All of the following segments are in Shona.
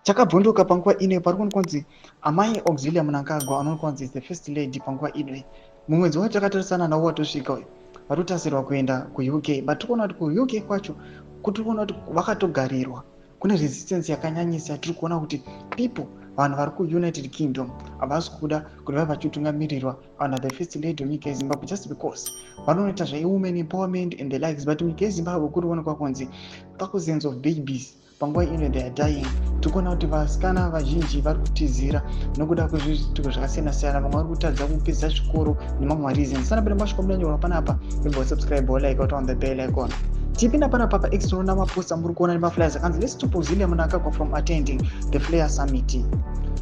Chakabvunduka panguva ino pari kunzi amai Auxilia Mnangagwa anonzi the first lady panguva ino. Mumwedzi watakatarisa nawo watosvika uyu varikutasirwa kuenda kuUK, but tikuona kuti kuUK kwacho tiri kuona kuti vakatogarirwa, kune resistance yakanyanyisa. Tiri kuona kuti vanhu vari kuUnited Kingdom havasi kuda kuti vave vachitungamirirwa under the first lady wenyika yeZimbabwe just because vanoita zvewomen empowerment and the likes, but nyika yeZimbabwe kuri kuonekwa kunzi thousands of babies panguva ino they are dying. Tikuona kuti vasikana vazhinji vari kutizira nokuda kwezviitiko zvakasiyana siyana. Vamwe vari kutadza kupedza zvikoro nemamwe reasons. Sana pera masvika mudanyorwa panapa rembo subscribe or like on the bell icon. Tipinda panapa pa X tinoona maposta muri kuona nemaflyers akanzi let's stop Auxilia Mnangagwa from attending the Flair Summit.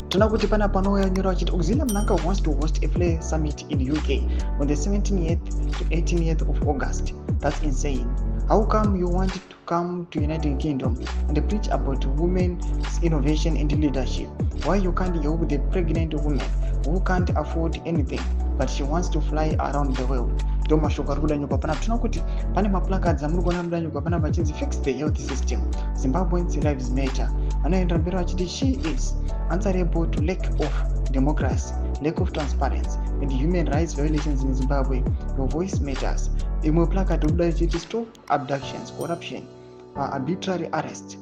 Tuna kuti pana panouya nyora vachiti Auxilia Mnangagwa wants to host a Flair Summit in UK on the 17th to 18th of August. That's insane. How come you want to come to United Kingdom and preach about women's innovation and leadership? Why you can't help the pregnant woman who can't afford anything but she wants to fly around the world? Ndo mashoko ari kudanyurwa panapa. Tinoona kuti pane maplakads amuri kuona mudanyurwa panapa achinzi fix the health system, Zimbabweans lives matter. Vanoenda mberi vachiti she is answerable to lack of democracy, lack of transparency and human rights violations in Zimbabwe. Your voice matters. Imwe placard iri ichiti stop abductions, corruption, arbitrary arrest,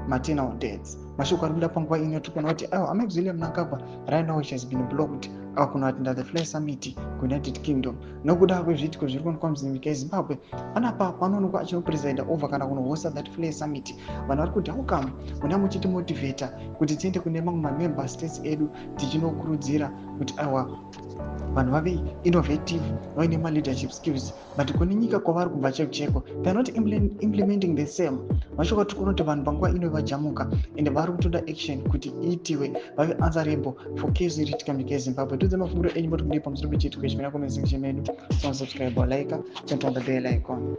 maternal deaths. Mashoko ari kuda panguva ino tikuona kuti amai Auxilia Mnangagwa right now she has been blocked kuno attend the Flair Summit kuUnited Kingdom nokuda kwezviitiko zviri kuonekwa munyika yeZimbabwe. Panapa panoonekwa achinopresida over kana kunohosta that Flair Summit. Vanhu vari kuti how come muna muchiti motivata kuti tiende kune mamwe mamember states edu tichinokurudzira kuti vanhu vave innovative, vaine leadership skills, but kune nyika kwavari kubva cheko they are not implementing the same. Mashoko tikuona kuti vanhu panguva ino vajamuka and vari kutoda action kuti iitiwe vave answerable for case iriitika munyika yeZimbabwe. Tudze mafunguro enyu moti kudii pamusoro pechiitiko ichi. Mena comment section medu, subscribe or like, turn on the bell icon.